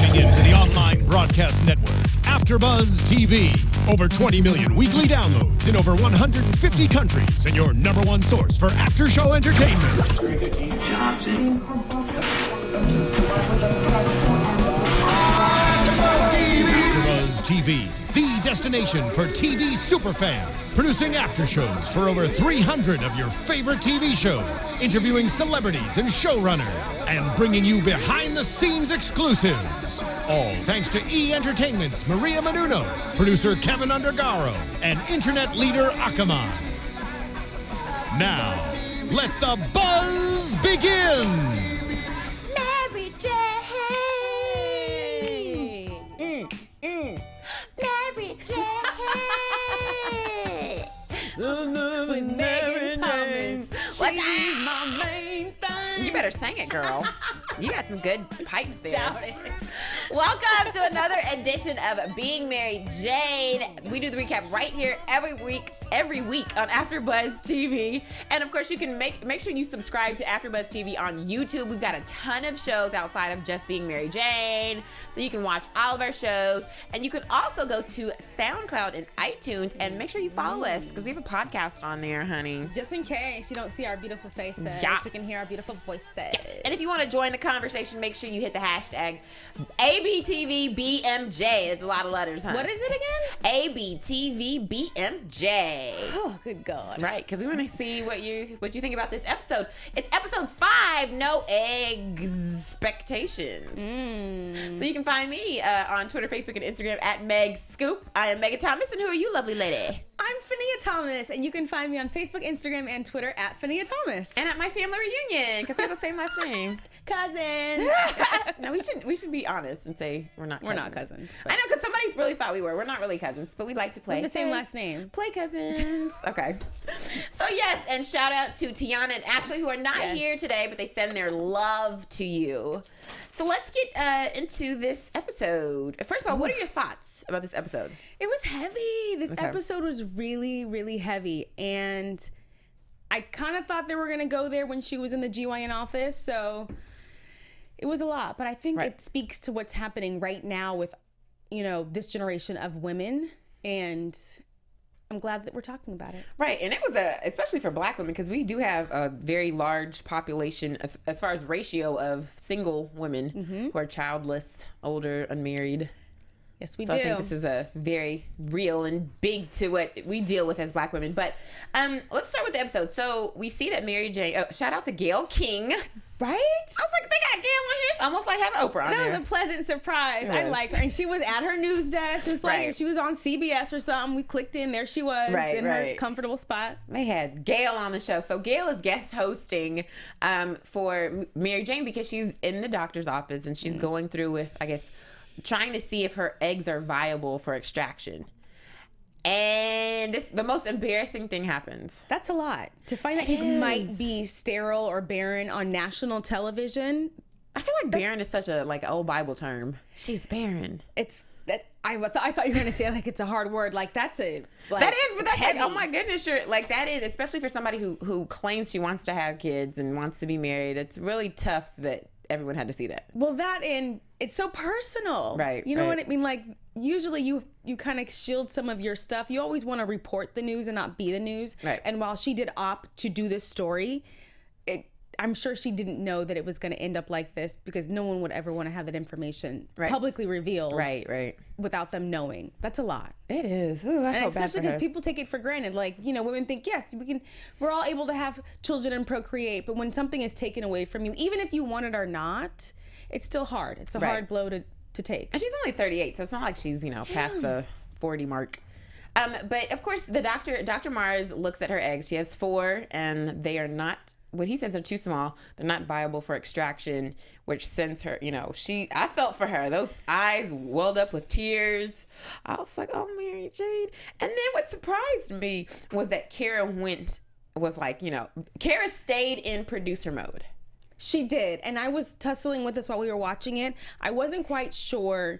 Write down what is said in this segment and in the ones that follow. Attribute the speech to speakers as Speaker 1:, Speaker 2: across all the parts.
Speaker 1: Tuning in to the online broadcast network, AFTERBUZZ TV. Over 20 million weekly downloads in over 150 countries, and your number one source for after-show entertainment. AFTERBUZZ TV, the destination for TV superfans, producing after shows for over 300 of your favorite TV shows, interviewing celebrities and showrunners, and bringing you behind-the-scenes exclusives. All thanks to E! Entertainment's Maria Menounos, producer Kevin Undergaro, and internet leader Akamai. Now, let the buzz begin!
Speaker 2: Mary Jane! Mary Jane!
Speaker 3: With Mary Thomas.
Speaker 2: She's my main thing.
Speaker 3: You better sing it, girl. You got some good pipes there.
Speaker 2: Doubt it.
Speaker 3: Welcome to another edition of Being Mary Jane. We do the recap right here every week on AfterBuzz TV. And of course, you can make sure you subscribe to AfterBuzz TV on YouTube. We've got a ton of shows outside of just Being Mary Jane, so you can watch all of our shows. And you can also go to SoundCloud and iTunes and make sure you follow us, because we have a podcast on there, honey.
Speaker 2: Just in case you don't see our beautiful faces,
Speaker 3: yes,
Speaker 2: you can hear our beautiful voices.
Speaker 3: Yes. And if you want to join the conversation, make sure you hit the hashtag ABTVBMJ. It's a lot of letters, huh?
Speaker 2: What is it again?
Speaker 3: ABTVBMJ.
Speaker 2: Oh, good God.
Speaker 3: Right, because we want to see what you think about this episode. It's episode 5, No Expectations. So you can find me on Twitter, Facebook, and Instagram at Meg Scoop. I am Megan Thomas, and who are you, lovely lady?
Speaker 2: I'm Fahnia Thomas, and you can find me on Facebook, Instagram, and Twitter at Fahnia Thomas.
Speaker 3: And at my family reunion, because we have the same last name.
Speaker 2: Cousins.
Speaker 3: No, we should be honest and say we're not cousins.
Speaker 2: We're not cousins.
Speaker 3: I know, because somebody really thought we were. We're not really cousins, but we like to play.
Speaker 2: We have the same last name.
Speaker 3: Play cousins. Okay. So yes, and shout out to Tiana and Ashley, who are not here today, but they send their love to you. So let's get into this episode. First of all, what are your thoughts about this episode?
Speaker 2: It was heavy. This episode was really, really heavy. And I kind of thought they were going to go there when she was in the GYN office. So it was a lot. But I think it speaks to what's happening right now with, this generation of women. And I'm glad that we're talking about it.
Speaker 3: Right. And it was especially for Black women, because we do have a very large population as far as ratio of single women who are childless, older, unmarried.
Speaker 2: Yes, we
Speaker 3: do.
Speaker 2: do.
Speaker 3: I think this is a very real and big to what we deal with as Black women. But let's start with the episode. So we see that Mary Jane, shout out to Gayle King.
Speaker 2: Right?
Speaker 3: I was like, they got Gayle on here. It's almost like having Oprah on there.
Speaker 2: That was a pleasant surprise. I like her. And she was at her news desk, just like she was on CBS or something. We clicked in. There she was in her comfortable spot.
Speaker 3: They had Gayle on the show. So Gayle is guest hosting for Mary Jane, because she's in the doctor's office and she's going through with, I guess, trying to see if her eggs are viable for extraction. And the most embarrassing thing happens.
Speaker 2: That's a lot. To find out you might be sterile or barren on national television.
Speaker 3: I feel like barren is such a old Bible term. She's barren.
Speaker 2: It's that I thought you were gonna say it's a hard word. That is, but that's
Speaker 3: heavy. Oh my goodness, that is, especially for somebody who claims she wants to have kids and wants to be married. It's really tough that everyone had to see that.
Speaker 2: Well, that, and it's so personal.
Speaker 3: Right.
Speaker 2: You know what I mean? Usually you kind of shield some of your stuff. You always want to report the news and not be the news.
Speaker 3: Right.
Speaker 2: And while she did opt to do this story, I'm sure she didn't know that it was going to end up like this, because no one would ever want to have that information publicly revealed.
Speaker 3: Right.
Speaker 2: Without them knowing. That's a lot.
Speaker 3: It is. Ooh, I feel bad for her.
Speaker 2: Especially because people take it for granted. Women think, yes, we're all able to have children and procreate, but when something is taken away from you, even if you want it or not, it's still hard. It's a hard blow to take.
Speaker 3: And she's only 38, so it's not like she's, past the 40 mark. But of course, the Dr. Mars looks at her eggs. She has 4, and they are not, what he says, are too small. They're not viable for extraction, which sends her, I felt for her. Those eyes welled up with tears. I was like, oh, Mary Jane. And then what surprised me was that Kara Kara stayed in producer mode.
Speaker 2: She did. And I was tussling with this while we were watching it. I wasn't quite sure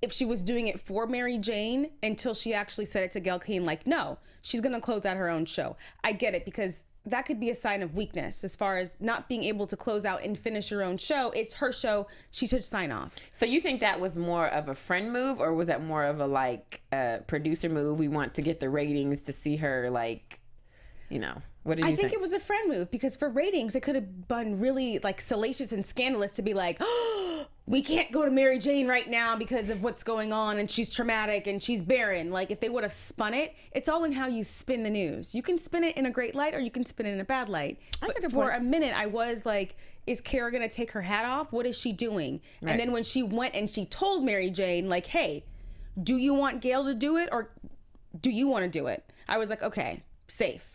Speaker 2: if she was doing it for Mary Jane until she actually said it to Gayle King, no, she's going to close out her own show. I get it, because that could be a sign of weakness as far as not being able to close out and finish your own show. It's her show. She should sign off.
Speaker 3: So you think that was more of a friend move, or was that more of a like producer move? We want to get the ratings to see her, like, you know. What did you think?
Speaker 2: I think it was a friend move, because for ratings, it could have been really like salacious and scandalous to be like, oh, we can't go to Mary Jane right now because of what's going on and she's traumatic and she's barren. Like, if they would have spun it, it's all in how you spin the news. You can spin it in a great light or you can spin it in a bad light.
Speaker 3: That's a good
Speaker 2: for
Speaker 3: point.
Speaker 2: a minute, I was like, is Kara going to take her hat off? What is she doing? Right. And then when she went and she told Mary Jane, like, hey, do you want Gail to do it or do you want to do it? I was like, okay, safe.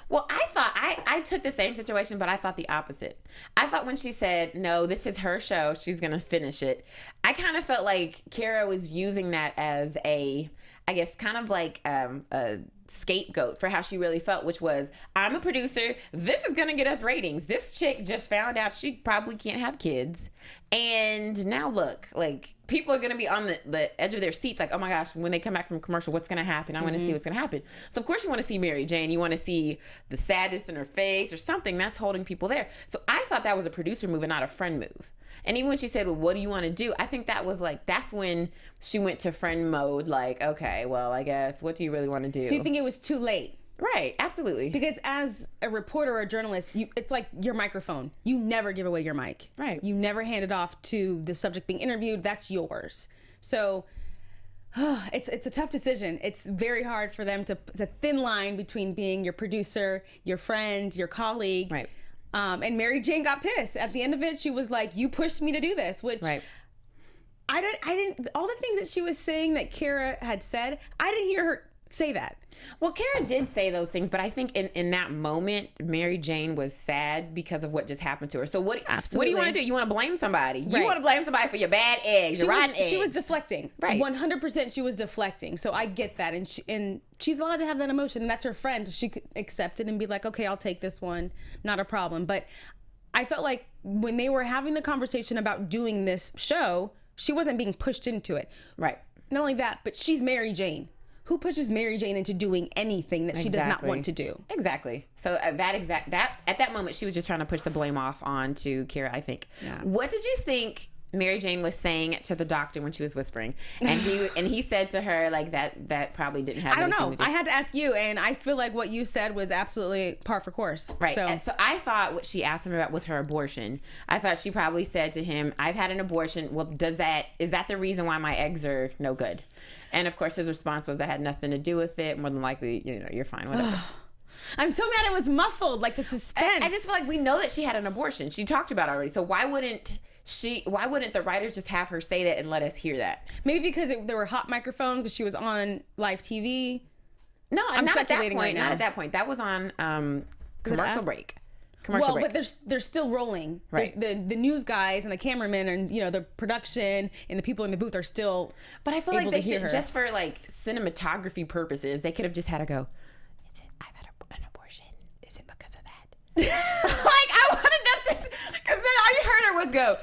Speaker 3: Well, I thought, I took the same situation, but I thought the opposite. I thought when she said, no, this is her show, she's going to finish it, I kind of felt like Kara was using that as a, I guess, kind of like a scapegoat for how she really felt, which was, I'm a producer, this is going to get us ratings. This chick just found out she probably can't have kids. And now look, like, people are going to be on the edge of their seats, like, oh my gosh, when they come back from commercial, what's going to happen? I want to see what's going to happen. So of course you want to see Mary Jane. You want to see the sadness in her face or something that's holding people there. So I thought that was a producer move and not a friend move. And even when she said, well, what do you want to do? I think that was like, that's when she went to friend mode. Like, okay, well, I guess, what do you really want to do?
Speaker 2: So you think it was too late?
Speaker 3: Right, absolutely.
Speaker 2: Because as a reporter or a journalist, it's like your microphone. You never give away your mic.
Speaker 3: Right.
Speaker 2: You never hand it off to the subject being interviewed. That's yours. So it's a tough decision. It's very hard for them to, it's a thin line between being your producer, your friend, your colleague.
Speaker 3: Right.
Speaker 2: And Mary Jane got pissed. At the end of it, she was like, you pushed me to do this, which
Speaker 3: right.
Speaker 2: I didn't, all the things that she was saying that Kara had said, I didn't hear her say that.
Speaker 3: Well, Kara did say those things, but I think in that moment, Mary Jane was sad because of what just happened to her. So what do you want to do? You want to blame somebody. You want to blame somebody for your bad eggs, your rotten eggs.
Speaker 2: She was deflecting.
Speaker 3: Right.
Speaker 2: 100% she was deflecting. So I get that. And she's allowed to have that emotion. And that's her friend. She could accept it and be like, okay, I'll take this one. Not a problem. But I felt like when they were having the conversation about doing this show, she wasn't being pushed into it.
Speaker 3: Right.
Speaker 2: Not only that, but she's Mary Jane. Who pushes Mary Jane into doing anything that she does not want to do?
Speaker 3: Exactly. So at that moment, she was just trying to push the blame off onto Kara, I think.
Speaker 2: Yeah.
Speaker 3: What did you think Mary Jane was saying to the doctor when she was whispering? And he said to her, like, that probably didn't have anything to do.
Speaker 2: I don't know. I had to ask you, and I feel like what you said was absolutely par for course.
Speaker 3: Right. And so I thought what she asked him about was her abortion. I thought she probably said to him, I've had an abortion. Well, is that the reason why my eggs are no good? And of course his response was, I had nothing to do with it. More than likely, you're fine, whatever.
Speaker 2: I'm so mad it was muffled, like the suspense.
Speaker 3: I just feel like we know that she had an abortion. She talked about it already. So why wouldn't the writers just have her say that and let us hear that?
Speaker 2: Maybe because there were hot microphones because she was on live TV.
Speaker 3: No,
Speaker 2: I'm
Speaker 3: not at that point.
Speaker 2: Right now.
Speaker 3: Not at that point. That was on commercial break.
Speaker 2: But they're still rolling.
Speaker 3: Right.
Speaker 2: The news guys and the cameramen and the production and the people in the booth are still.
Speaker 3: But I feel like they should, just for like cinematography purposes, they could have just had to go, I've had an abortion. Is it because of that? Like, I wanted them to, because then all you heard her was go.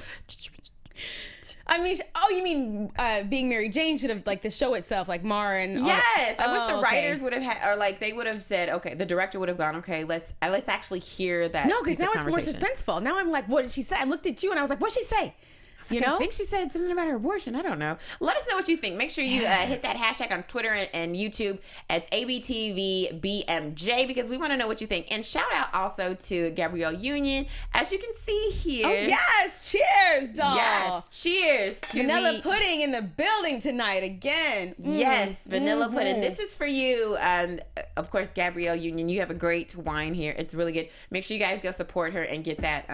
Speaker 2: I mean, you mean being Mary Jane should have, like, the show itself, like Mara and
Speaker 3: yes. I wish the writers would have had, or like they would have said, okay, the director would have gone, okay, let's actually hear that.
Speaker 2: No, because now it's more suspenseful. Now I'm like, what did she say? I looked at you and I was like, what'd she say?
Speaker 3: I think she said something about her abortion. I don't know. Let us know what you think. Make sure you hit that hashtag on Twitter and YouTube as ABTVBMJ, because we want to know what you think. And shout out also to Gabrielle Union, as you can see here.
Speaker 2: Oh, yes. Cheers, doll.
Speaker 3: Yes. Cheers to
Speaker 2: vanilla pudding in the building tonight again.
Speaker 3: Yes, vanilla pudding. This is for you. And of course, Gabrielle Union, you have a great wine here. It's really good. Make sure you guys go support her and get that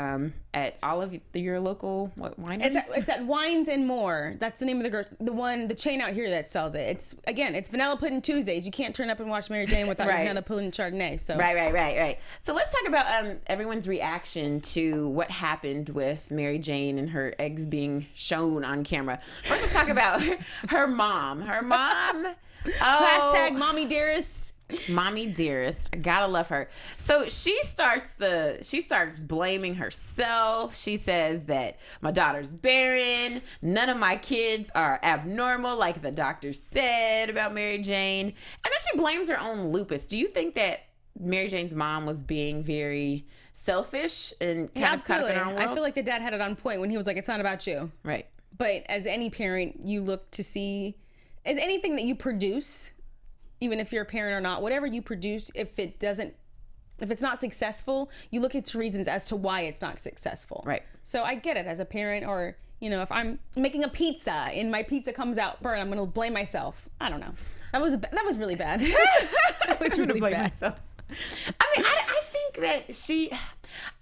Speaker 3: at all of your local wineries.
Speaker 2: It's at Wines and More. That's the name of the chain out here that sells it. It's Vanilla Pudding Tuesdays. You can't turn up and watch Mary Jane without your Vanilla Pudding Chardonnay. So
Speaker 3: Right. So let's talk about everyone's reaction to what happened with Mary Jane and her eggs being shown on camera. First, let's talk about her mom.
Speaker 2: Hashtag Mommy Dearest.
Speaker 3: Mommy Dearest, I gotta love her. So she starts blaming herself. She says that my daughter's barren, none of my kids are abnormal like the doctor said about Mary Jane, and then she blames her own lupus. Do you think that Mary Jane's mom was being very selfish and kind of caught up in her own world.
Speaker 2: I feel like the dad had it on point when he was like, it's not about you.
Speaker 3: Right.
Speaker 2: But as any parent, you look to see, as anything that you produce, even if you're a parent or not, whatever you produce, if it's not successful, you look at reasons as to why it's not successful.
Speaker 3: Right.
Speaker 2: So I get it as a parent, or, you know, if I'm making a pizza and my pizza comes out burnt, I'm going to blame myself. I don't know. That was really bad. That was really bad.
Speaker 3: Myself. I mean, I think that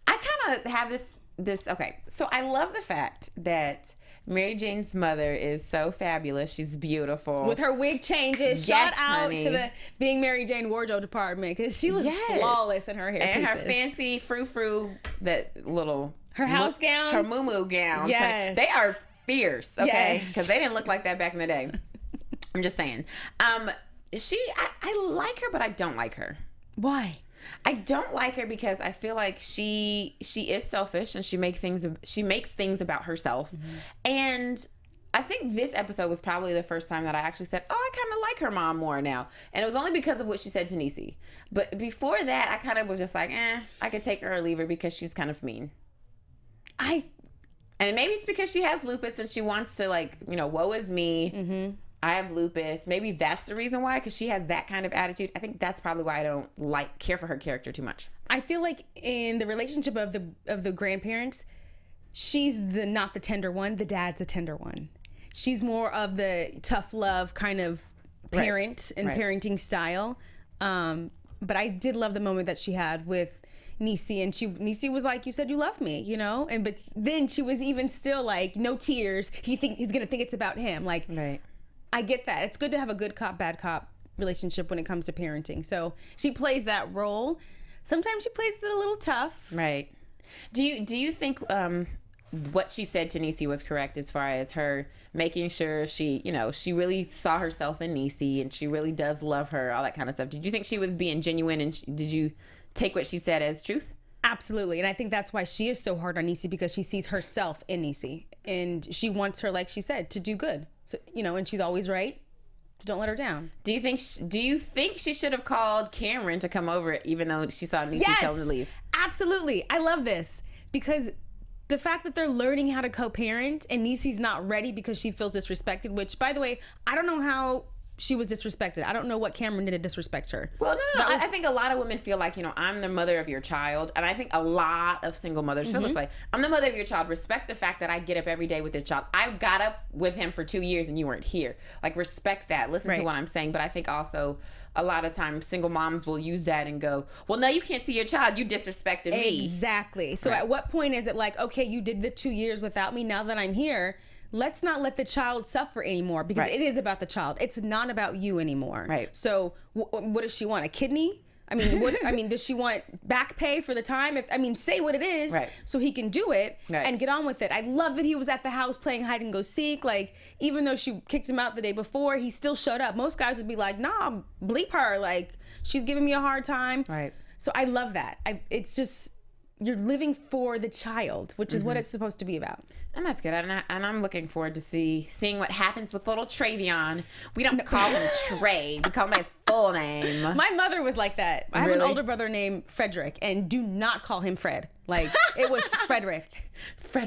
Speaker 3: I kind of have this, okay. So I love the fact that Mary Jane's mother is so fabulous. She's beautiful.
Speaker 2: With her wig changes.
Speaker 3: Yes,
Speaker 2: shout out
Speaker 3: honey.
Speaker 2: to the Being Mary Jane wardrobe department, because she looks flawless in her hair
Speaker 3: and
Speaker 2: pieces.
Speaker 3: her fancy frou-frou, that little...
Speaker 2: Her house gowns.
Speaker 3: Her moo-moo gowns.
Speaker 2: Yes.
Speaker 3: They are fierce, okay?
Speaker 2: Yes.
Speaker 3: Because they didn't look like that back in the day. I'm just saying. I like her, but I don't like her.
Speaker 2: Why?
Speaker 3: I don't like her because I feel like she is selfish and she makes things about herself. Mm-hmm. And I think this episode was probably the first time that I actually said, oh, I kind of like her mom more now. And it was only because of what she said to Niecy. But before that, I kind of was just like, I could take her or leave her because she's kind of mean. And maybe it's because she has lupus and she wants to, like, you know, woe is me. Mm-hmm. I have lupus. Maybe that's the reason why, because she has that kind of attitude. I think that's probably why I don't care for her character too much.
Speaker 2: I feel like in the relationship of the grandparents, she's not the tender one. The dad's the tender one. She's more of the tough love kind of parent and parenting style. But I did love the moment that she had with Niecy, and Niecy was like, you said you love me, you know? But then she was even still like, no tears. He's gonna think it's about him. Like,
Speaker 3: right.
Speaker 2: I get that. It's good to have a good cop, bad cop relationship when it comes to parenting. So she plays that role. Sometimes she plays it a little tough.
Speaker 3: Right. Do you think what she said to Niecy was correct, as far as her making sure she really saw herself in Niecy and she really does love her, all that kind of stuff? Did you think she was being genuine, and did you take what she said as truth?
Speaker 2: Absolutely. And I think that's why she is so hard on Niecy, because she sees herself in Niecy and she wants her, like she said, to do good. So, you know, and she's always right. So don't let her down.
Speaker 3: Do you think she should have called Cameron to come over, even though she saw Niecy tell him to leave?
Speaker 2: Absolutely. I love this, because the fact that they're learning how to co-parent and Niecy's not ready because she feels disrespected, which, by the way, I don't know how she was disrespected. I don't know what Cameron did to disrespect her.
Speaker 3: Well, no. I think a lot of women feel like, you know, I'm the mother of your child. And I think a lot of single mothers feel this way. I'm the mother of your child. Respect the fact that I get up every day with this child. I got up with him for 2 years and you weren't here. Like, respect that. Listen to what I'm saying. But I think also a lot of times single moms will use that and go, well, no, you can't see your child. You disrespected me.
Speaker 2: Exactly. So at what point is it like, okay, you did the 2 years without me. Now that I'm here, let's not let the child suffer anymore, because it is about the child. It's not about you anymore.
Speaker 3: Right.
Speaker 2: So what does she want? A kidney? I mean, does she want back pay for the time? Say what it is, so he can do it and get on with it. I love that he was at the house playing hide and go seek. Like, even though she kicked him out the day before, he still showed up. Most guys would be like, nah, bleep her. Like, she's giving me a hard time.
Speaker 3: Right.
Speaker 2: So I love that. It's just, you're living for the child, which is what it's supposed to be about. And
Speaker 3: that's good. And I'm looking forward to seeing what happens with little Travion. We don't call him Trey. We call him by his full name.
Speaker 2: My mother was like that. I have an older brother named Frederick, and do not call him Fred. Like, it was Frederick.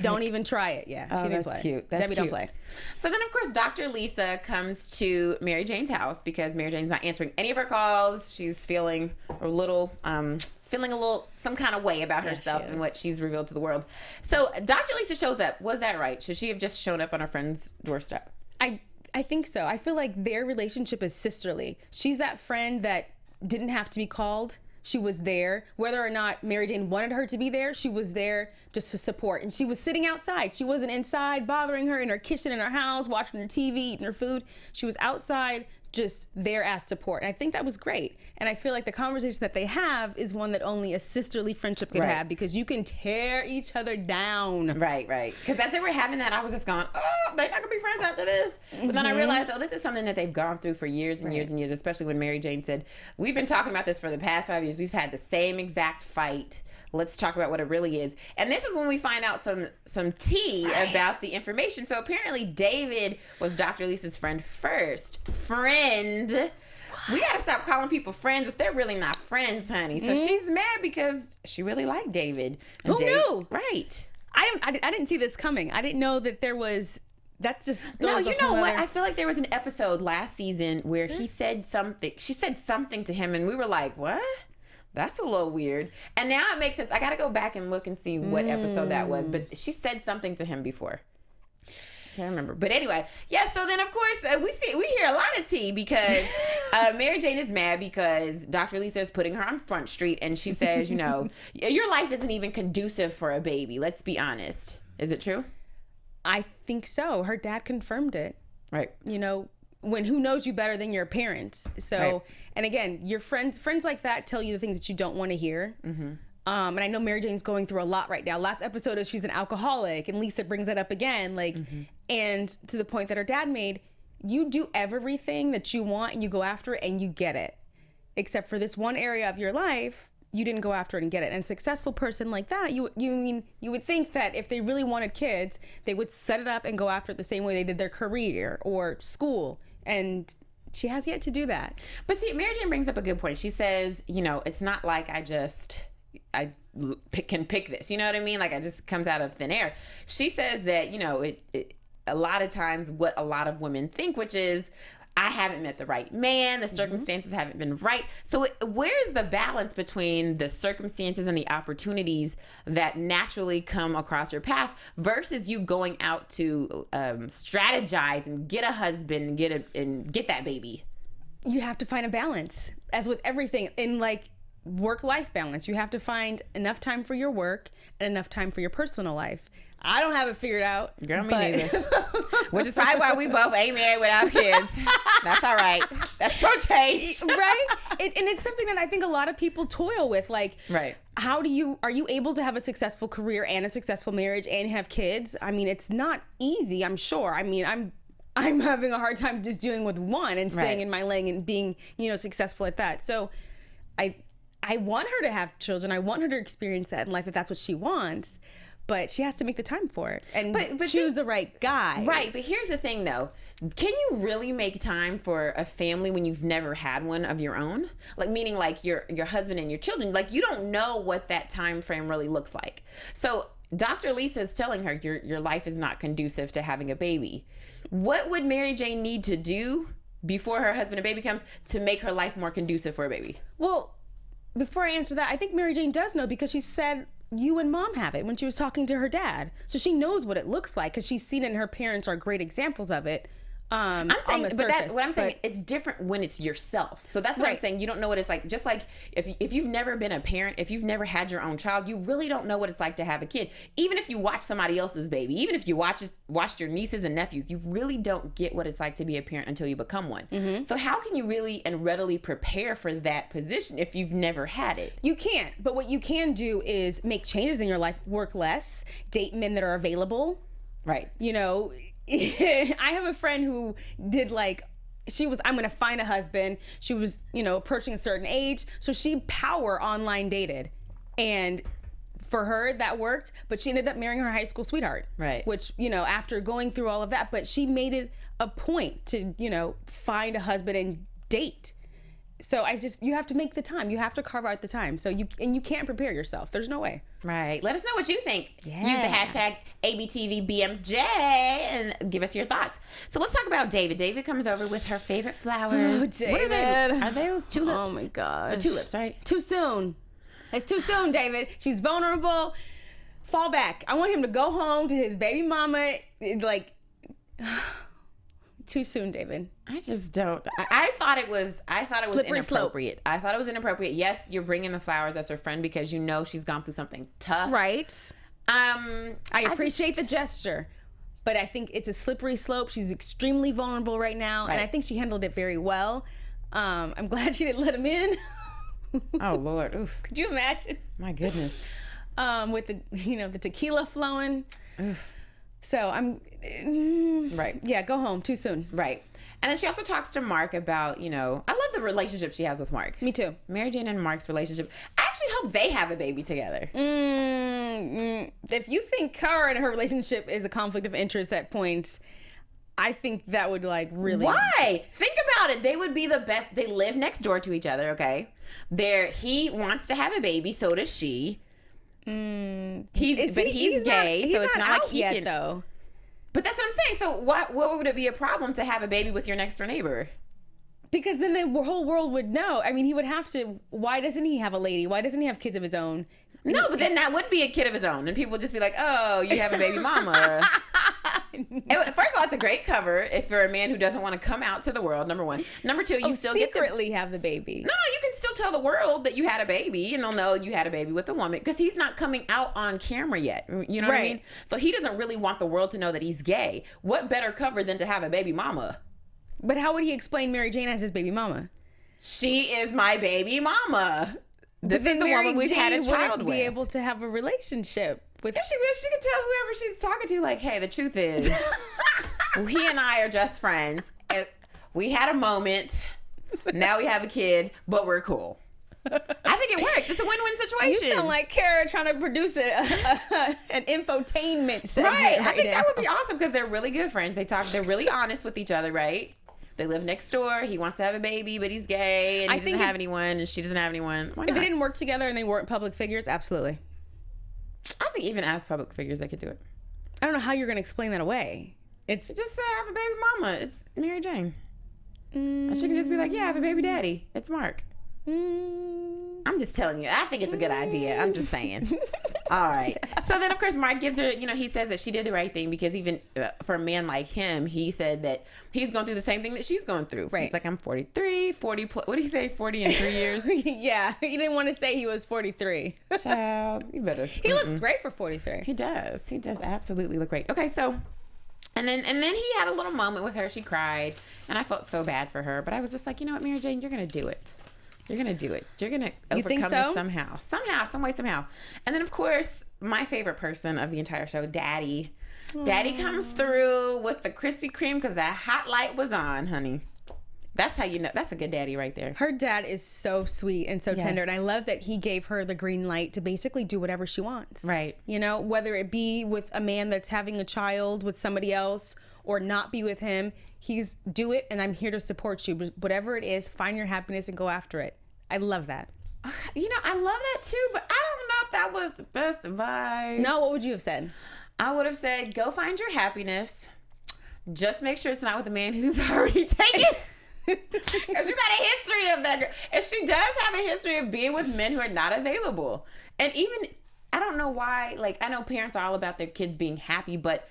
Speaker 2: Don't even try it. Yeah,
Speaker 3: oh,
Speaker 2: she didn't
Speaker 3: that's
Speaker 2: play.
Speaker 3: cute. That's
Speaker 2: Debbie
Speaker 3: cute.
Speaker 2: Don't play.
Speaker 3: So then, of course, Dr. Lisa comes to Mary Jane's house because Mary Jane's not answering any of her calls. She's feeling a little some kind of way about herself and what she's revealed to the world. So Dr. Lisa shows up. Was that right? Should she have just shown up on her friend's doorstep?
Speaker 2: I think so. I feel like their relationship is sisterly. She's that friend that didn't have to be called. She was there. Whether or not Mary Jane wanted her to be there, she was there just to support. And she was sitting outside. She wasn't inside bothering her in her kitchen, in her house, watching her TV, eating her food. She was outside, just there as support. And I think that was great. And I feel like the conversation that they have is one that only a sisterly friendship could have, because you can tear each other down.
Speaker 3: Right. Because as they were having that, I was just going, oh, they're not going to be friends after this. But then I realized, this is something that they've gone through for years and years and years, especially when Mary Jane said, we've been talking about this for the past 5 years. We've had the same exact fight. Let's talk about what it really is. And this is when we find out some tea about the information. So apparently David was Dr. Lisa's friend first. We got to stop calling people friends if they're really not friends, honey. So she's mad because she really liked David.
Speaker 2: And Who knew?
Speaker 3: Right.
Speaker 2: I didn't see this coming. I didn't know that there was... That's just...
Speaker 3: No, you know what? I feel like there was an episode last season where he said something. She said something to him and we were like, what? That's a little weird. And now it makes sense. I got to go back and look and see what episode that was. But she said something to him before. Can't remember. But anyway, yeah, so then of course we hear a lot of tea because Mary Jane is mad because Dr. Lisa is putting her on Front Street and she says, you know, your life isn't even conducive for a baby. Let's be honest. Is it true?
Speaker 2: I think so. Her dad confirmed it.
Speaker 3: Right.
Speaker 2: You know, when who knows you better than your parents? So, right. And again, your friends like that tell you the things that you don't want to hear. Mm-hmm. And I know Mary Jane's going through a lot right now. Last episode is she's an alcoholic, and Lisa brings that up again. Like, and to the point that her dad made, you do everything that you want, and you go after it, and you get it. Except for this one area of your life, you didn't go after it and get it. And a successful person like that, you would think that if they really wanted kids, they would set it up and go after it the same way they did their career or school. And she has yet to do that.
Speaker 3: But see, Mary Jane brings up a good point. She says, you know, it's not like I can pick this, you know what I mean? Like it just comes out of thin air. She says that, you know, it a lot of times what a lot of women think, which is, I haven't met the right man, the circumstances haven't been right. So where's the balance between the circumstances and the opportunities that naturally come across your path versus you going out to strategize and get a husband and get that baby?
Speaker 2: You have to find a balance, as with everything in like work-life balance. You have to find enough time for your work and enough time for your personal life. I don't have it figured out.
Speaker 3: Girl, me neither. Which is probably why we both ain't married without kids. That's all right. That's pro change.
Speaker 2: Right? And it's something that I think a lot of people toil with. Like,
Speaker 3: right.
Speaker 2: Are you able to have a successful career and a successful marriage and have kids? I mean, it's not easy, I'm sure. I mean, I'm having a hard time just dealing with one and staying in my lane and being, you know, successful at that. So I want her to have children. I want her to experience that in life if that's what she wants. But she has to make the time for it and choose the right guy.
Speaker 3: Right. But here's the thing, though. Can you really make time for a family when you've never had one of your own? Like, meaning like your husband and your children. Like, you don't know what that time frame really looks like. So Dr. Lisa is telling her your life is not conducive to having a baby. What would Mary Jane need to do before her husband and baby comes to make her life more conducive for a baby?
Speaker 2: Well, before I answer that, I think Mary Jane does know because she said you and mom have it when she was talking to her dad. So she knows what it looks like because she's seen it and her parents are great examples of it. I'm saying, on the surface,
Speaker 3: it's different when it's yourself. So that's what I'm saying. You don't know what it's like. Just like if you've never been a parent, if you've never had your own child, you really don't know what it's like to have a kid. Even if you watch somebody else's baby, even if you watched your nieces and nephews, you really don't get what it's like to be a parent until you become one. Mm-hmm. So how can you really and readily prepare for that position if you've never had it?
Speaker 2: You can't. But what you can do is make changes in your life, work less, date men that are available.
Speaker 3: Right.
Speaker 2: You know, I have a friend who did I'm going to find a husband. She was, you know, approaching a certain age. So she power online dated. And for her, that worked. But she ended up marrying her high school sweetheart.
Speaker 3: Right.
Speaker 2: Which, you know, after going through all of that, but she made it a point to, you know, find a husband and date. So you have to make the time. You have to carve out the time. So you can't prepare yourself. There's no way.
Speaker 3: Right. Let us know what you think.
Speaker 2: Yeah.
Speaker 3: Use the hashtag ABTVBMJ and give us your thoughts. So let's talk about David. David comes over with her favorite flowers.
Speaker 2: Oh, David.
Speaker 3: What are they? Are those tulips?
Speaker 2: Oh my God.
Speaker 3: The tulips, right?
Speaker 2: Too soon. It's too soon, David. She's vulnerable. Fall back. I want him to go home to his baby mama. Too soon, David.
Speaker 3: I just don't. I thought it was
Speaker 2: Slippery
Speaker 3: inappropriate.
Speaker 2: slope.
Speaker 3: I thought it was inappropriate. Yes, you're bringing the flowers as her friend because you know she's gone through something tough.
Speaker 2: Right. I appreciate the gesture, but I think it's a slippery slope. She's extremely vulnerable right now, and I think she handled it very well. I'm glad she didn't let him in.
Speaker 3: Oh Lord. Oof.
Speaker 2: Could you imagine?
Speaker 3: My goodness.
Speaker 2: With the tequila flowing.
Speaker 3: Oof.
Speaker 2: So I'm
Speaker 3: right.
Speaker 2: Yeah, go home. Too soon.
Speaker 3: Right. And then she also talks to Mark about, you know, I love the relationship she has with Mark.
Speaker 2: Me too.
Speaker 3: Mary Jane and Mark's relationship. I actually hope they have a baby together.
Speaker 2: If you think her and her relationship is a conflict of interest at points, I think that would really.
Speaker 3: Why? Think about about it. They would be the best. They live next door to each other, okay? He wants to have a baby, so does she. He's gay, so it's not like he can.
Speaker 2: Though.
Speaker 3: But that's what I'm saying. So what would it be a problem to have a baby with your next door neighbor?
Speaker 2: Because then the whole world would know. I mean, he would have to. Why doesn't he have a lady? Why doesn't he have kids of his own?
Speaker 3: No, but then that would be a kid of his own, and people would just be like, "Oh, you have a baby mama." First of all, it's a great cover if you're a man who doesn't want to come out to the world. Number one. Number two, you still
Speaker 2: secretly have the baby.
Speaker 3: No, you can still tell the world that you had a baby, and they'll know you had a baby with a woman because he's not coming out on camera yet. You know what I mean? So he doesn't really want the world to know that he's gay. What better cover than to have a baby mama?
Speaker 2: But how would he explain Mary Jane as his baby mama?
Speaker 3: She is my baby mama. This is the woman we've had a child with.
Speaker 2: Be able to have a relationship with.
Speaker 3: If she could tell whoever she's talking to, like, hey, the truth is, he and I are just friends. We had a moment. Now we have a kid, but we're cool. I think it works. It's a win-win situation.
Speaker 2: You sound like Kara trying to produce an infotainment segment.
Speaker 3: Right. I think that would be awesome because they're really good friends. They're really honest with each other, right? They live next door. He wants to have a baby, but he's gay, and he doesn't have anyone, and she doesn't have anyone. Why not?
Speaker 2: If they didn't work together and they weren't public figures, absolutely.
Speaker 3: I think even as public figures, they could do it.
Speaker 2: I don't know how you're going to explain that away.
Speaker 3: It's just say I have a baby mama. It's Mary Jane. And she can just be like, yeah, I have a baby daddy. It's Mark. I'm just telling you. I think it's a good idea. I'm just saying. All right. So then, of course, Mark gives her, he says that she did the right thing because even for a man like him, he said that he's going through the same thing that she's going through. Right. He's like, I'm 43, 40 plus. What did he say? 40 in 3 years?
Speaker 2: Yeah. He didn't want to say he was 43.
Speaker 3: Child, you better.
Speaker 2: He looks great for 43.
Speaker 3: He does. He does absolutely look great. Okay, so. And then he had a little moment with her. She cried. And I felt so bad for her. But I was just like, you know what, Mary Jane, you're going to do it. You're going to do it. You're going to overcome this somehow. Some way, somehow. And then, of course, my favorite person of the entire show, Daddy. Aww. Daddy comes through with the Krispy Kreme because that hot light was on, honey. That's how you know. That's a good daddy right there.
Speaker 2: Her dad is so sweet and so tender. And I love that he gave her the green light to basically do whatever she wants.
Speaker 3: Right.
Speaker 2: Whether it be with a man that's having a child with somebody else or not be with him. He's do it and I'm here to support you. But whatever it is, find your happiness and go after it. I love that.
Speaker 3: I love that too, but I don't know if that was the best advice.
Speaker 2: No, what would you have said?
Speaker 3: I would have said, go find your happiness. Just make sure it's not with a man who's already taken. Because you got a history of that girl. And she does have a history of being with men who are not available. And even, I don't know why, I know parents are all about their kids being happy, but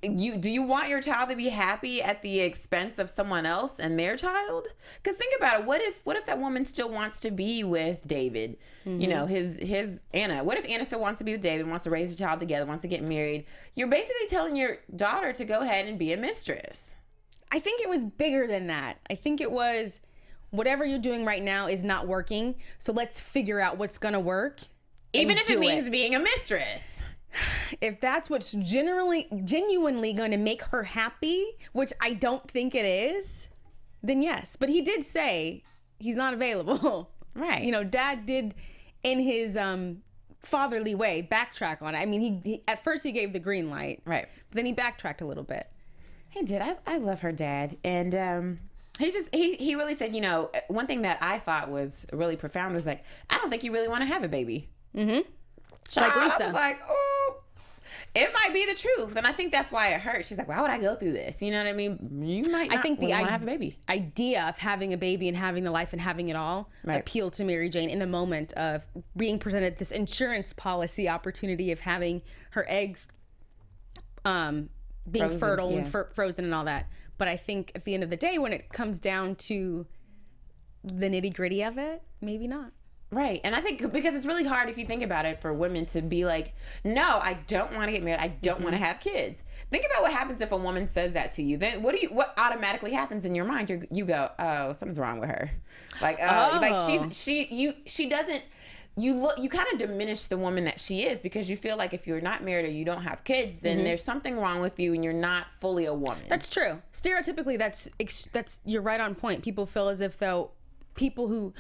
Speaker 3: do you want your child to be happy at the expense of someone else and their child? Because think about it. What if that woman still wants to be with David? Mm-hmm. His Anna. What if Anna still wants to be with David, wants to raise a child together, wants to get married? You're basically telling your daughter to go ahead and be a mistress.
Speaker 2: I think it was bigger than that. I think it was whatever you're doing right now is not working. So let's figure out what's going to work.
Speaker 3: Even if it means being a mistress.
Speaker 2: If that's what's genuinely going to make her happy, which I don't think it is, then yes. But he did say he's not available.
Speaker 3: Right.
Speaker 2: Dad did in his fatherly way backtrack on it. I mean, he at first he gave the green light.
Speaker 3: Right.
Speaker 2: But then he backtracked a little bit.
Speaker 3: He did. I love her dad. And he really said, one thing that I thought was really profound was like, I don't think you really want to have a baby. Mm-hmm. Like Lisa. I was like, oh, it might be the truth. And I think that's why it hurt. She's like, why would I go through this? You know what I mean? You might not want to have a baby.
Speaker 2: Idea of having a baby and having the life and having it all appealed to Mary Jane in the moment of being presented this insurance policy opportunity of having her eggs being frozen, fertile and frozen and all that. But I think at the end of the day, when it comes down to the nitty gritty of it, maybe not.
Speaker 3: Right. And I think because it's really hard if you think about it for women to be like, no, I don't want to get married. I don't want to have kids. Think about what happens if a woman says that to you. Then what automatically happens in your mind? You go, oh, something's wrong with her. She doesn't, you kind of diminish the woman that she is because you feel like if you're not married or you don't have kids, then there's something wrong with you and you're not fully a woman.
Speaker 2: That's true. Stereotypically, that's you're right on point. People feel as if though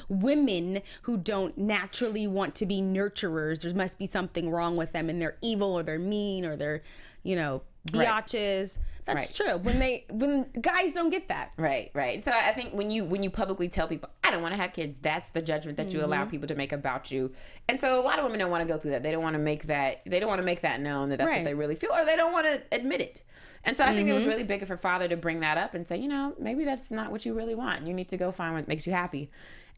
Speaker 2: women who don't naturally want to be nurturers, there must be something wrong with them and they're evil or they're mean or they're, biatches. That's true. When guys don't get that.
Speaker 3: Right. So I think when you publicly tell people, I don't want to have kids, that's the judgment that you allow people to make about you. And so a lot of women don't want to go through that. They don't want to make that known that that's what they really feel, or they don't want to admit it. And so I think it was really big of her father to bring that up and say, maybe that's not what you really want. You need to go find what makes you happy.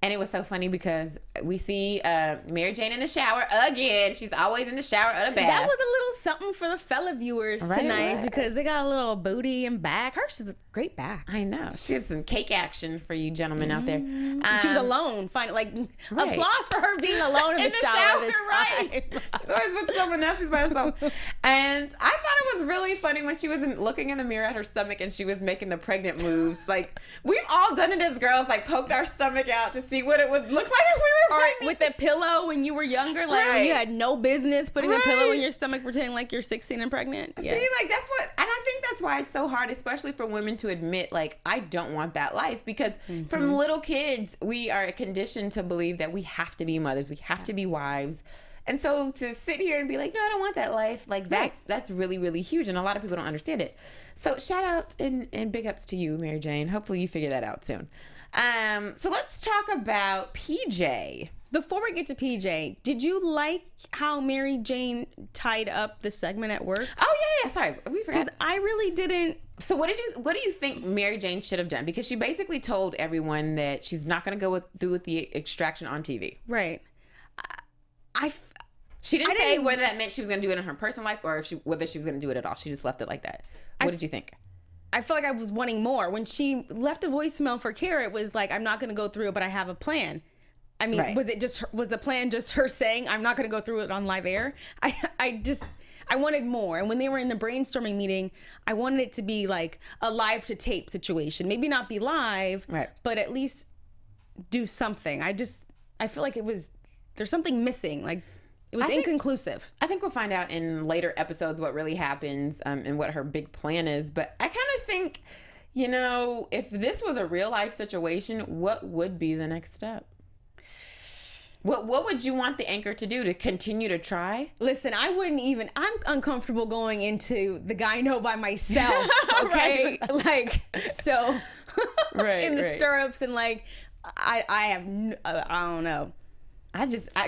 Speaker 3: And it was so funny because we see Mary Jane in the shower again. She's always in the shower or the bath.
Speaker 2: That was a little something for the fella viewers tonight because they got a little booty and back. Hers is a great back.
Speaker 3: I know. She has some cake action for you gentlemen out there.
Speaker 2: She was alone. Applause for her being alone in the shower this time.
Speaker 3: She's always with someone. Now she's by herself. And I thought it was really funny when she was looking in the mirror at her stomach and she was making the pregnant moves. Like, we've all done it as girls, like poked our stomach out to see what it would look like if we were pregnant.
Speaker 2: With the pillow when you were younger, when you had no business putting a pillow in your stomach pretending like you're 16 and pregnant.
Speaker 3: See, that's what, and I think that's why it's so hard, especially for women to admit, like, I don't want that life, because from little kids, we are conditioned to believe that we have to be mothers, we have to be wives. And so to sit here and be like, no, I don't want that life, like that's really, really huge. And a lot of people don't understand it. So shout out and big ups to you, Mary Jane. Hopefully you figure that out soon. So let's talk about PJ.
Speaker 2: Before we get to PJ, did you like how Mary Jane tied up the segment at work?
Speaker 3: Oh yeah. Sorry, we forgot.
Speaker 2: Because I really didn't.
Speaker 3: So what do you think Mary Jane should have done? Because she basically told everyone that she's not going to go through with the extraction on TV.
Speaker 2: Right.
Speaker 3: She didn't say whether that meant she was going to do it in her personal life or whether she was going to do it at all. She just left it like that. What did you think?
Speaker 2: I feel like I was wanting more. When she left a voicemail for Kara, it was like, I'm not going to go through it, but I have a plan. I mean, was the plan just her saying, I'm not going to go through it on live air? I wanted more. And when they were in the brainstorming meeting, I wanted it to be like a live to tape situation. Maybe not be live, but at least do something. I feel like there's something missing. Like, it was inconclusive.
Speaker 3: I think we'll find out in later episodes what really happens and what her big plan is. But I kind of think, if this was a real life situation, what would be the next step? What would you want the anchor to do? To continue to try?
Speaker 2: Listen, I'm uncomfortable going into the gyno by myself, okay? In the stirrups and I don't know.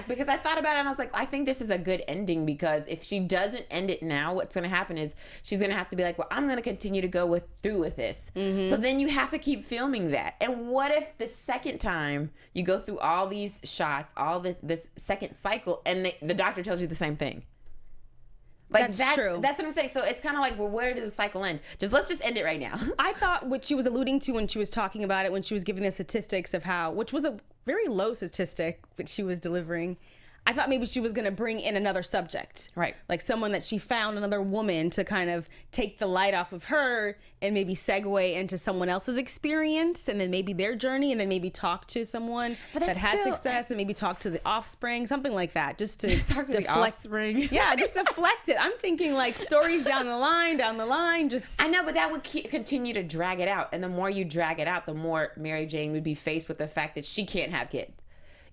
Speaker 3: Because I thought about it and I was like, I think this is a good ending, because if she doesn't end it now, what's going to happen is she's going to have to be like, well, I'm going to continue to go through with this. So then you have to keep filming that. And what if the second time you go through all these shots, all this second cycle, and the doctor tells you the same thing? That's true. That's what I'm saying. So it's kind of like, well, where does the cycle end? Let's just end it right now.
Speaker 2: I thought what she was alluding to when she was talking about it, when she was giving the statistics of which was a very low statistic that she was delivering, I thought maybe she was going to bring in another subject.
Speaker 3: Right.
Speaker 2: Like someone that she found, another woman, to kind of take the light off of her and maybe segue into someone else's experience, and then maybe their journey, and then maybe talk to someone that had success, and maybe talk to the offspring, something like that, just to
Speaker 3: talk to the offspring.
Speaker 2: Yeah, just deflect it. I'm thinking like stories down the line, just.
Speaker 3: I know, but that would continue to drag it out. And the more you drag it out, the more Mary Jane would be faced with the fact that she can't have kids.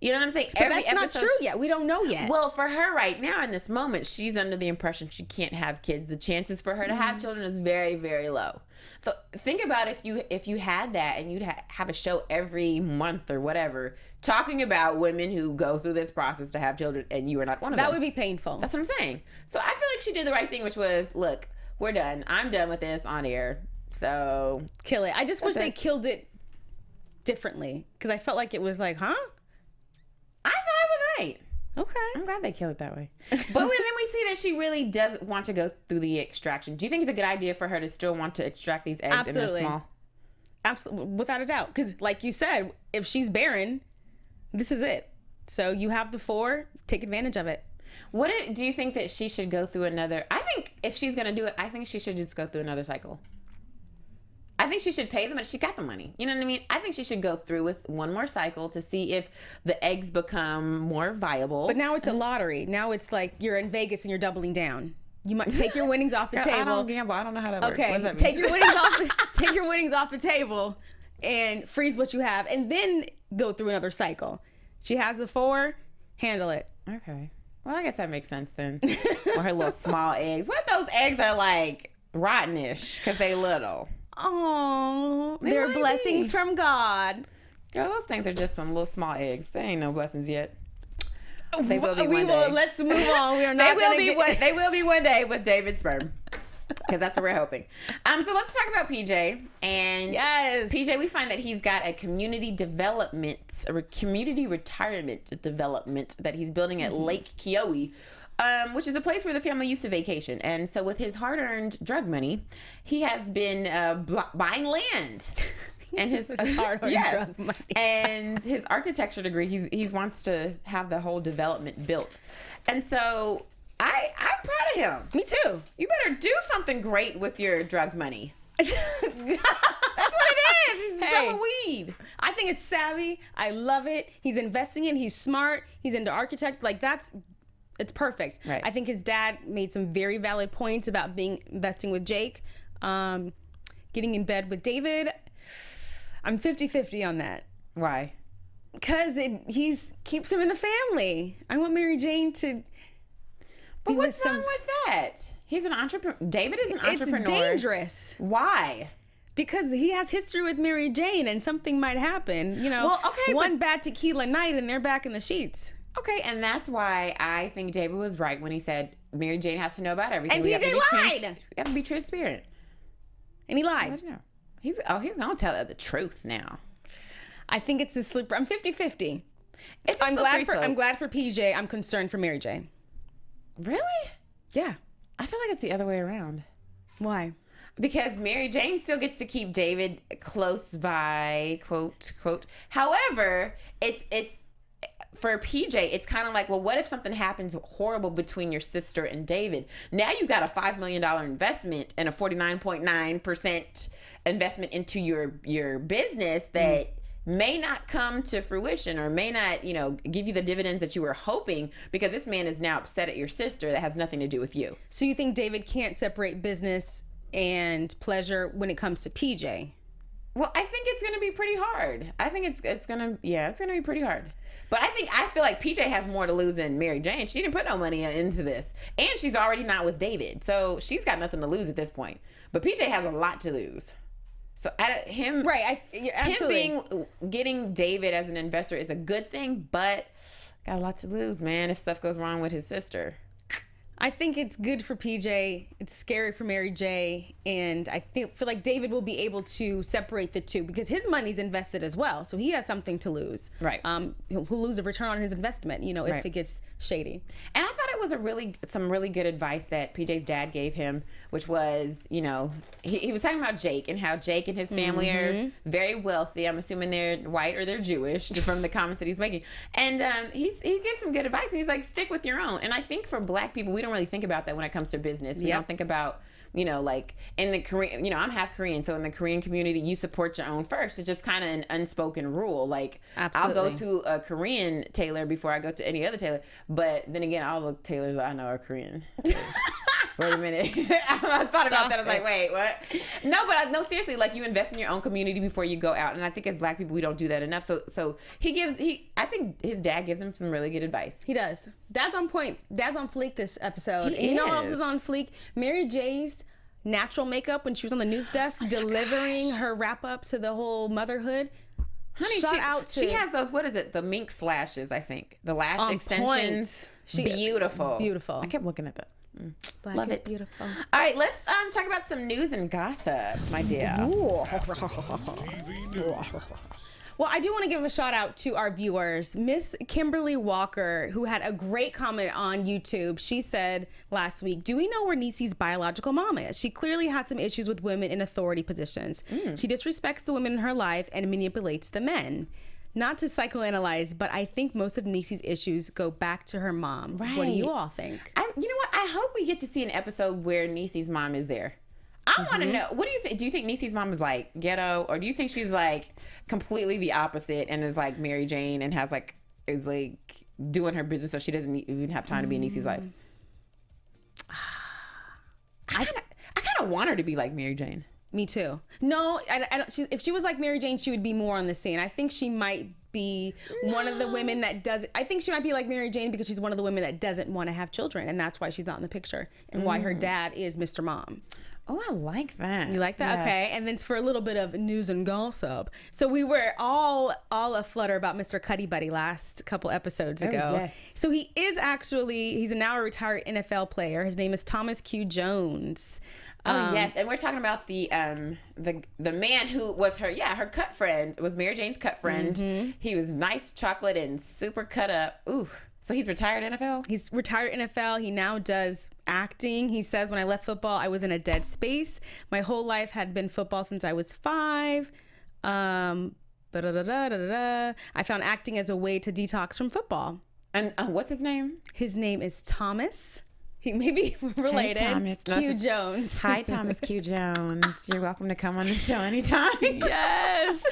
Speaker 3: You know what I'm saying?
Speaker 2: But that's not true yet. We don't know yet.
Speaker 3: Well, for her right now in this moment, she's under the impression she can't have kids. The chances for her to have children is very, very low. So think about if you had that and you'd have a show every month or whatever talking about women who go through this process to have children, and you are not one of them.
Speaker 2: That would be painful.
Speaker 3: That's what I'm saying. So I feel like she did the right thing, which was, look, we're done. I'm done with this on air. So
Speaker 2: kill it. I just wish they killed it differently, because I felt like it was like, huh?
Speaker 3: I thought it was right.
Speaker 2: Okay.
Speaker 3: I'm glad they killed it that way. But then we see that she really does want to go through the extraction. Do you think it's a good idea for her to still want to extract these eggs in their small?
Speaker 2: Absolutely. Without a doubt. Because like you said, if she's barren, this is it. So you have the 4, take advantage of it.
Speaker 3: Do you think that she should go through another? I think if she's going to do it, I think she should just go through another cycle. I think she should pay them, and she got the money. You know what I mean? I think she should go through with one more cycle to see if the eggs become more viable.
Speaker 2: But now it's a lottery. Now it's like you're in Vegas and you're doubling down. You might take your winnings off the table. I
Speaker 3: don't gamble. I don't know how that works.
Speaker 2: Okay,
Speaker 3: what does that mean?
Speaker 2: Take your winnings off the table and freeze what you have, and then go through another cycle. She has the 4, handle it.
Speaker 3: Okay. Well, I guess that makes sense then. Or her little small eggs. What if those eggs are like rottenish because they little?
Speaker 2: Oh, they're blessings from God.
Speaker 3: Girl, those things are just some little small eggs. They ain't no blessings yet. They will be one day.
Speaker 2: Let's move on. We are not.
Speaker 3: They will be one day with David's sperm. Because that's what we're hoping. So let's talk about PJ. And
Speaker 2: yes,
Speaker 3: PJ, we find that he's got a community retirement development that he's building at Lake Keowi, which is a place where the family used to vacation. And so with his hard-earned drug money, he has been buying land. And his drug money. And his architecture degree, he wants to have the whole development built. And so I'm proud of him.
Speaker 2: Me too.
Speaker 3: You better do something great with your drug money. That's what it is. He's selling weed.
Speaker 2: I think it's savvy. I love it. He's investing in. He's smart. He's into architect. Like it's perfect.
Speaker 3: Right.
Speaker 2: I think his dad made some very valid points about investing with Jake, getting in bed with David. I'm 50-50 on that.
Speaker 3: Why?
Speaker 2: Because he keeps him in the family. I want Mary Jane to.
Speaker 3: But what's wrong with that? He's an entrepreneur. David is an entrepreneur.
Speaker 2: It's dangerous.
Speaker 3: Why?
Speaker 2: Because he has history with Mary Jane and something might happen. You know,
Speaker 3: well, okay,
Speaker 2: one bad tequila night and they're back in the sheets.
Speaker 3: Okay, and that's why I think David was right when he said Mary Jane has to know about everything.
Speaker 2: And PJ lied.
Speaker 3: We have to be transparent.
Speaker 2: And he lied.
Speaker 3: He's gonna tell her the truth now.
Speaker 2: I think it's a slippery. I'm 50-50.
Speaker 3: I'm glad
Speaker 2: for PJ. I'm concerned for Mary Jane.
Speaker 3: Really?
Speaker 2: Yeah.
Speaker 3: I feel like it's the other way around.
Speaker 2: Why?
Speaker 3: Because Mary Jane still gets to keep David close by, quote. However, it's for PJ, it's kind of like, well, what if something happens horrible between your sister and David? Now you got a $5 million investment and a 49.9% investment into your business that may not come to fruition or may not, give you the dividends that you were hoping, because this man is now upset at your sister that has nothing to do with you.
Speaker 2: So you think David can't separate business and pleasure when it comes to PJ?
Speaker 3: Well, I think it's going to be pretty hard. I think it's going to be pretty hard. But I feel like PJ has more to lose than Mary Jane. She didn't put no money into this. And she's already not with David. So she's got nothing to lose at this point. But PJ has a lot to lose. So him getting David as an investor is a good thing, but got a lot to lose, man, if stuff goes wrong with his sister.
Speaker 2: I think it's good for PJ. It's scary for Mary J. And I feel like David will be able to separate the two because his money's invested as well. So he has something to lose.
Speaker 3: Right.
Speaker 2: He'll lose a return on his investment, if it gets shady.
Speaker 3: And I thought it was some really good advice that PJ's dad gave him, which was, he was talking about Jake and how Jake and his family are very wealthy. I'm assuming they're white or they're Jewish from the comments that he's making. And he gives some good advice and he's like, stick with your own. And I think for Black people, we don't really think about that when it comes to business. We don't think about, like in the Korean, I'm half Korean. So in the Korean community, you support your own first. It's just kind of an unspoken rule. Like
Speaker 2: Absolutely.
Speaker 3: I'll go to a Korean tailor before I go to any other tailor. But then again, all the tailors I know are Korean. Wait a minute. I thought about that. I was like, wait, what? No, seriously, like you invest in your own community before you go out. And I think as Black people, we don't do that enough. So I think his dad gives him some really good advice.
Speaker 2: He does. Dad's on point. Dad's on fleek this episode.
Speaker 3: He
Speaker 2: you know what else
Speaker 3: is
Speaker 2: is on fleek? Mary J's natural makeup when she was on the news desk delivering her wrap up to the whole motherhood.
Speaker 3: Honey, she has those, what is it? The mink slashes, I think. The lash
Speaker 2: on
Speaker 3: extensions. Beautiful.
Speaker 2: Beautiful.
Speaker 3: I kept looking at that.
Speaker 2: Black
Speaker 3: Love
Speaker 2: is
Speaker 3: it.
Speaker 2: beautiful.
Speaker 3: All right, let's talk about some news and gossip, my dear.
Speaker 2: Well, I do want to give a shout out to our viewers. Miss Kimberly Walker, who had a great comment on YouTube. She said last week, do we know where Niecy's biological mom is? She clearly has some issues with women in authority positions. She disrespects the women in her life and manipulates the men. Not to psychoanalyze, but I think most of Niecy's issues go back to her mom.
Speaker 3: Right.
Speaker 2: What do you all think?
Speaker 3: You know what? I hope we get to see an episode where Niecy's mom is there. I want to know, what do you think? Do you think Niecy's mom is like ghetto, or do you think she's like completely the opposite and is like Mary Jane and is like doing her business so she doesn't even have time to be in Niecy's life? I kind of want her to be like Mary Jane.
Speaker 2: Me too. No, I don't. If she was like Mary Jane, she would be more on the scene. I think she might be one of the women that doesn't. I think she might be like Mary Jane because she's one of the women that doesn't want to have children, and that's why she's not in the picture, and why her dad is Mr. Mom.
Speaker 3: Oh, I like that.
Speaker 2: You like that?
Speaker 3: Yeah.
Speaker 2: Okay. And then for a little bit of news and gossip. So we were all aflutter about Mr. Cuddy Buddy last couple episodes ago.
Speaker 3: Yes.
Speaker 2: So he is actually, he's now a retired NFL player. His name is Thomas Q. Jones.
Speaker 3: Oh yes, and we're talking about the man who was her cut friend. It was Mary Jane's cut friend. He was nice chocolate and super cut up. Ooh. So he's retired NFL?
Speaker 2: He's retired NFL. He now does acting. He says, when I left football, I was in a dead space. My whole life had been football since I was 5. I found acting as a way to detox from football.
Speaker 3: And what's his name?
Speaker 2: His name is Thomas. He may be related.
Speaker 3: Hey, Thomas.
Speaker 2: Q Jones.
Speaker 3: Hi, Thomas Q Jones. You're welcome to come on the show anytime.
Speaker 2: Yes.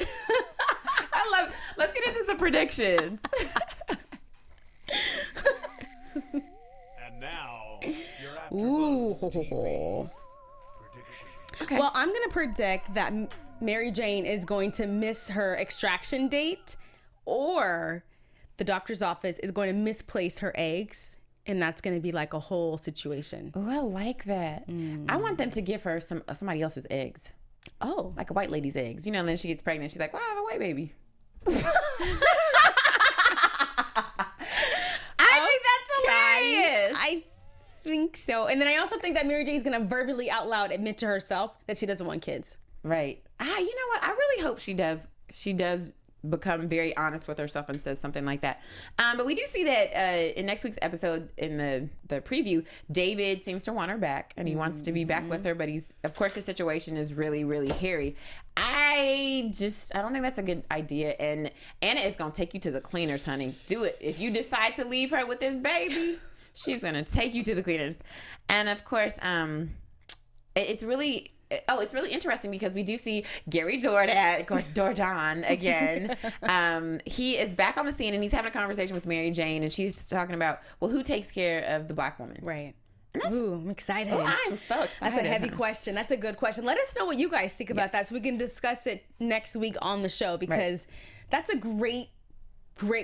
Speaker 3: I love it. Let's get into some predictions.
Speaker 1: And now, your
Speaker 2: Ooh.
Speaker 1: AfterBuzz TV prediction.
Speaker 3: Okay.
Speaker 2: Well, I'm going to predict that Mary Jane is going to miss her extraction date, or the doctor's office is going to misplace her eggs, and that's going to be like a whole situation.
Speaker 3: Oh, I like that. I want them to give her somebody else's eggs.
Speaker 2: Oh.
Speaker 3: Like a white lady's eggs. You know, and then she gets pregnant. She's like, well, I have a white baby. I think that's hilarious.
Speaker 2: I think so. And then I also think that Mary Jane is going to verbally out loud admit to herself that she doesn't want kids.
Speaker 3: Right. You know what? I really hope she does. She does become very honest with herself and says something like that. But we do see that in next week's episode, in the preview, David seems to want her back, and he wants to be back with her. But of course, his situation is really, really hairy. I don't think that's a good idea. And Anna is gonna take you to the cleaners, honey. Do it. If you decide to leave her with this baby, she's gonna take you to the cleaners. And of course, it's really interesting because we do see Gary Dourdan again. He is back on the scene, and he's having a conversation with Mary Jane, and she's talking about, well, who takes care of the black woman?
Speaker 2: Right. Ooh, I'm excited.
Speaker 3: Oh, I'm so excited.
Speaker 2: That's a heavy question. That's a good question. Let us know what you guys think about that so we can discuss it next week on the show, because that's a great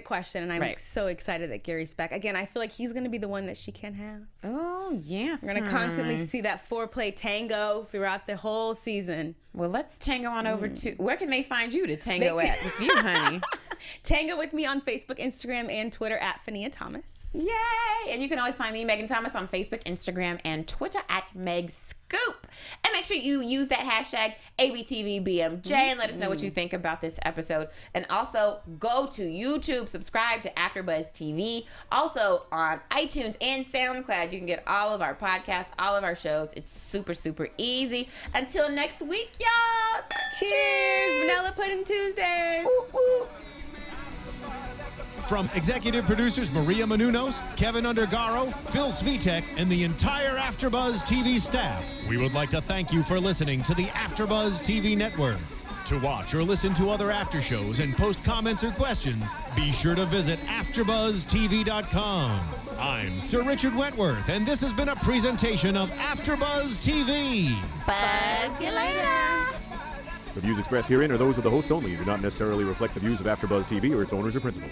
Speaker 2: question, and I'm so excited that Gary's back. Again, I feel like he's going to be the one that she can have.
Speaker 3: Oh, yes.
Speaker 2: We're going to constantly see that foreplay tango throughout the whole season.
Speaker 3: Well, let's tango on over to, where can they find you to tango at with you, honey?
Speaker 2: Tango with me on Facebook, Instagram, and Twitter at Fahnia Thomas.
Speaker 3: Yay! And you can always find me, Megan Thomas, on Facebook, Instagram, and Twitter at MegScoop. And make sure you use that hashtag ABTVBMJ and let us know what you think about this episode. And also, go to YouTube, subscribe to AfterBuzz TV. Also, on iTunes and SoundCloud, you can get all of our podcasts, all of our shows. It's super, super easy. Until next week, y'all.
Speaker 2: Cheers! Vanilla Pudding Tuesdays.
Speaker 3: Woo, woo.
Speaker 1: From executive producers Maria Menounos, Kevin Undergaro, Phil Svitek, and the entire AfterBuzz TV staff, we would like to thank you for listening to the AfterBuzz TV network. To watch or listen to other after shows and post comments or questions, be sure to visit AfterBuzzTV.com. I'm Sir Richard Wentworth, and this has been a presentation of AfterBuzz TV.
Speaker 3: Buzz you later.
Speaker 4: The views expressed herein are those of the hosts only and do not necessarily reflect the views of AfterBuzz TV or its owners or principals.